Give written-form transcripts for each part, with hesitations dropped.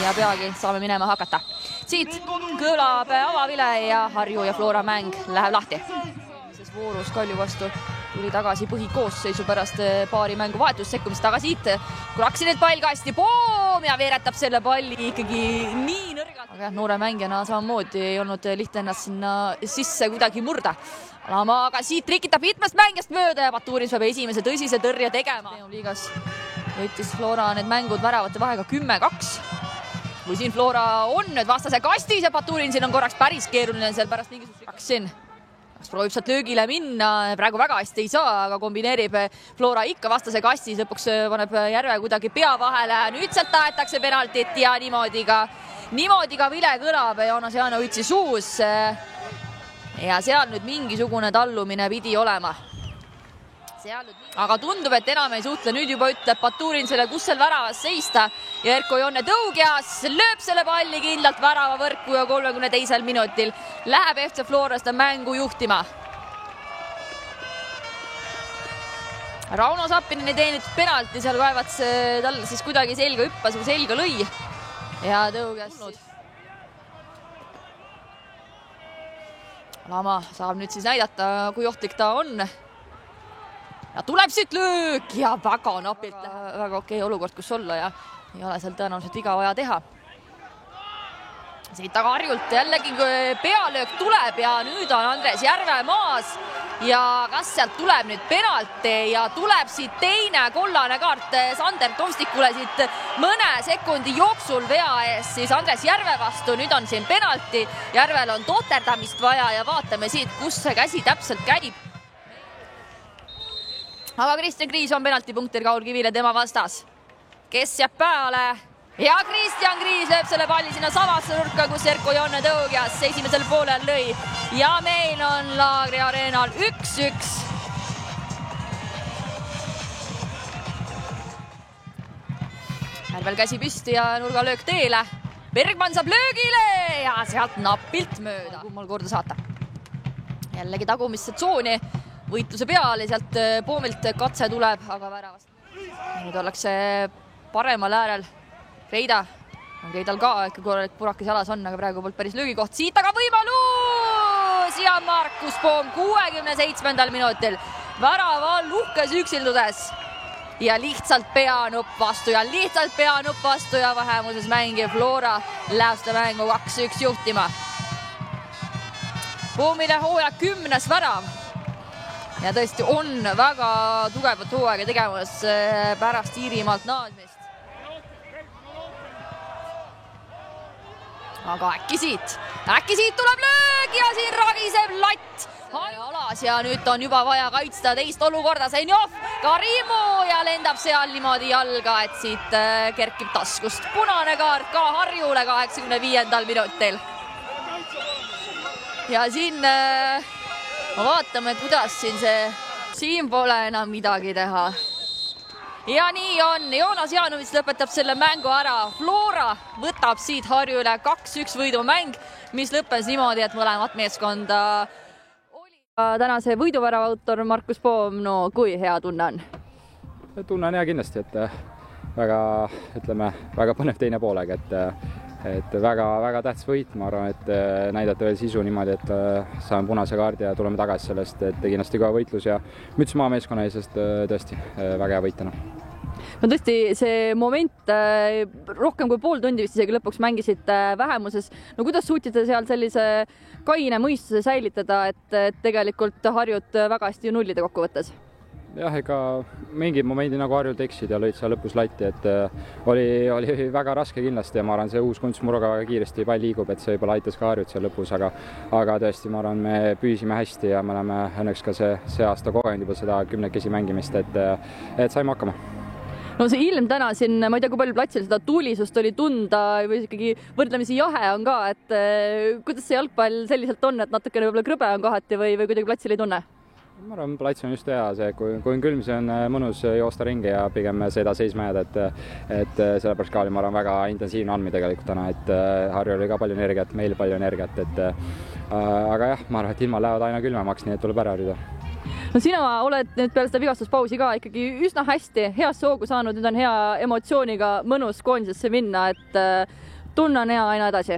ja peagi saame minema hakata. Siit kõlab avavile ja Harju ja Flora mäng läheb lahti. Voorus Kalju vastu tuli tagasi põhikoosseisu pärast paari mängu vahetust sekkumist, aga siit Kuraksinet pall kasti, poom ja veeretab selle palli ikkagi nii nõrgalt. Aga noore mängijana samamoodi ei olnud lihtne ennast sinna sisse kuidagi murda. Aga siit rikitab mitmest mängijast mööda ja Baturins peab esimese tõsise tõrje tegema. Liigas võttis Flora need mängud väravate vahega 10-2. Kui siin Flora on nüüd vastase kastis ja Baturinsil on korraks päris keeruline seal pärast mingisugust proovib sealt löögile minna, praegu väga hästi ei saa, aga kombineerib Flora ikka vastase kastis, lõpuks paneb Järve kuidagi pea vahele, nüüd sealt tahetakse penaltit ja niimoodi ka vile kõlab Joonas Janovitsi suus ja seal nüüd mingisugune tallumine pidi olema. Aga tundub, et enam ei suhtle, nüüd juba ütleb Baturinsele, kus seal väravas seista ja Erko Jonne Tõugias lööb selle palli kindlalt väravavõrku ja 32. minutil läheb FC Flora seda mängu juhtima. Rauno Sappinen ei teenitud penalti, seal kaevats talle siis kuidagi selga hüppas või selga lõi ja Tõugias Lama saab nüüd siis näidata, kui ohtlik ta on. Ja tuleb siit löök ja väga napilt, väga okei olukord, kus olla ja ei ole seal tõenäoliselt viga vaja teha. Siit taga Harjult jällegi pealöök tuleb ja nüüd on Andres Järve maas ja kas sealt tuleb nüüd penalti ja tuleb siit teine kollane kaart Sander Tomstikule siit mõne sekundi jooksul vea ees siis Andres Järve vastu. Nüüd on siin penalti, Järvel on toterdamist vaja ja vaatame siit, kus see käsi täpselt käib. Aga Kristjan Kriis on penaltipunktil Kaul Kivile tema vastas, kes jääb peale ja Kristjan Kriis lööb selle palli sinna samasse nurka, kus Erko Jonne Tõugias esimesel poolel lõi ja meil on Laagri areenal 1-1. Järvel käsi püsti ja nurgalöök teele. Bergman saab löögile ja sealt napilt mööda. Kummal korda saata. Jällegi tagumisse tsooni. Võitluse peal ja sealt Poomilt katse tuleb, aga väravast. Nüüd ollakse paremal äärel Reida. On Reidal ka korralik purakis jalas on, aga praegu poolt päris löögikoht. Siit aga võimalus ja Markus Poom 67. minutil. Värava uhkes üksildudes ja lihtsalt peanupp vastu ja vähemuses mängiv Flora läheb seda mängu 2-1 juhtima. Poomile hooaja 10. värav. Ja tõesti on väga tugevat hooaega tegemas pärast Iirimaalt naasmist. Aga äkki siit tuleb löög ja siin ragiseb latt alas ja nüüd on juba vaja kaitsta teist olukorda. Senjov, Karimu ja lendab seal niimoodi jalga, et siit kerkib taskust. Punane kaart ka Harjule 85. minutil. Ja siin vaatame, kuidas siin pole enam midagi teha. Ja nii on, Joonas Janovits lõpetab selle mängu ära. Flora võtab siit Harjule 2-1 võidumäng, mis lõppes niimoodi, et mõlemat meeskonda oli. Tänase võiduvärava autor Markus Poom, no kui hea tunne on? Tunne on hea kindlasti, et väga põnev teine poolega, et väga tähtis võit, ma arvan, et näidata veel sisu niimoodi, et saame punase kaardi ja tuleme tagasi sellest, et kindlasti ka võitlus ja müts maa meeskonna ees, sest tõesti väga hea võitena. No tõesti, see moment rohkem kui pool tundi vist isegi lõpuks mängisid vähemuses. No kuidas suutite seal sellise kaine mõistuse säilitada, et tegelikult Harjut väga hästi nullide kokkuvõttes? Jah, ega mingid momendid nagu Harjult eksid ja lõid seal lõpus latti, et oli väga raske kindlasti ja ma arvan, see uus kunstmurga väga kiiresti pall liigub, et see võib-olla aitas ka Harjut seal lõpus, aga tõesti, ma arvan, me püüsime hästi ja me oleme õnneks ka see aasta kogenud juba seda 10 mängimist, et saime hakkama. No see ilm täna siin, ma ei tea, kui palju platsil seda tuulisust oli tunda või ikkagi võrdlemisi jahe on ka, et kuidas see jalgpall selliselt on, et natukene võib-olla krõbe on kohati või kuidagi platsil ei tunne? Ma arvan, plats on just hea, kui on külm, see on mõnus joosta ringi ja pigem seda seisma jääda, et sellepärast ka oli, ma arvan, väga intensiivne andmi tegelikult täna, et Harju oli ka palju energiat, meil palju energiat, aga jah, ma arvan, et ilmad lähevad aina külmemaks, nii et tuleb ära harjuda. No sina oled nüüd peale seda vigastuspausi ka ikkagi üsna hästi heasse hoogu saanud, nüüd on hea emotsiooniga mõnus koondisesse minna, et tunne on hea aina edasi.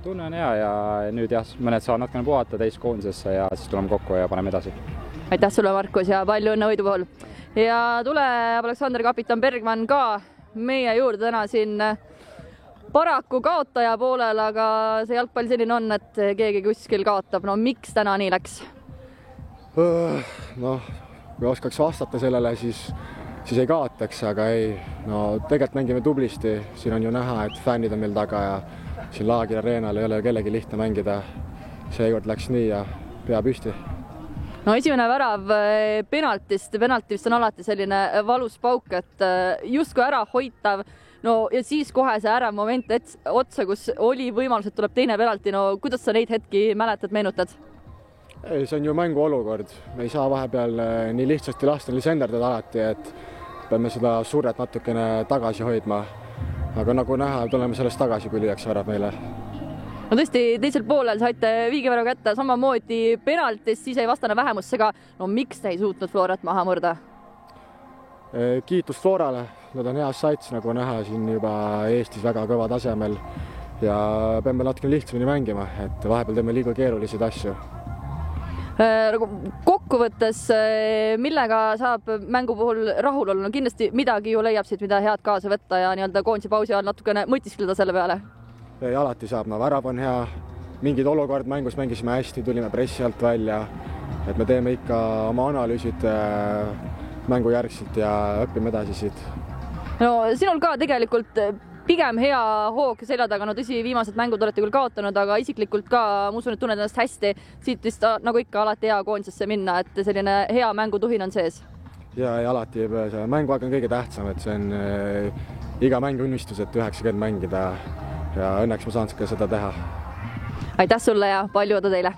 Tunne on hea ja nüüd jah, mõned saavad natukene puhata täiskoondisesse ja siis tuleme kokku ja paneme edasi. Aitäh sulle, Markus, ja palju õnne võidu puhul. Ja tuleb Aleksander kapitan Bergman ka meie juurde täna siin paraku kaotaja poolel, aga see jalgpall selline on, et keegi kuskil kaotab. No miks täna nii läks? Noh, kui oskaks vastata sellele, siis ei kaotaks, aga ei. No tegelikult mängime tublisti, siin on ju näha, et fännid on meil taga ja siin Laagri areenal ei ole kellegi lihtne mängida. Seekord läks nii ja pea püsti. No esimene värav penaltist on alati selline valus pauk, et justkui ära hoitav. No ja siis kohe see ärav moment otsa, kus oli võimalus, et tuleb teine penalti. No kuidas sa neid hetki mäletad, meenutad? Ei, see on ju mängu olukord. Me ei saa vahepeal nii lihtsasti lasta senderdada alati, et peame seda surret natukene tagasi hoidma. Aga nagu näha, tuleme sellest tagasi, kui lüüaks värav meile. No tõesti, teisel poolel saite viigivärav kätte samamoodi penaltist, siis ei vastane vähemusse ka. No miks te ei suutnud Florat maha murda? Kiitus Florale, nad on heas sats, nagu näha siin juba Eestis väga kõva tasemel ja peame natukene lihtsamini mängima, et vahepeal teeme liiga keeruliseid asju. Kokkuvõttes, millega saab mängu puhul rahul olla? No kindlasti midagi ju leiab siit, mida head kaasa võtta ja nii-öelda koondise pausi ajal natukene mõtiskleda selle peale. Ei, alati saab, no värav on hea, mingid olukord mängus mängisime hästi, tulime pressi alt välja, et me teeme ikka oma analüüsid mängu järgselt ja õpime edasi siit. No sinul ka tegelikult pigem hea hoog selja taga, no tõsi, viimased mängud olete küll kaotanud, aga isiklikult ka, ma usun, et tunned ennast hästi, siit vist nagu ikka alati hea koondisesse minna, et selline hea mängutuhin on sees. Ja alati see mänguaeg on kõige tähtsam, et see on iga mängu unistus, et 90 mängida ja õnneks ma saan ka seda teha. Aitäh sulle ja palju õdu teile!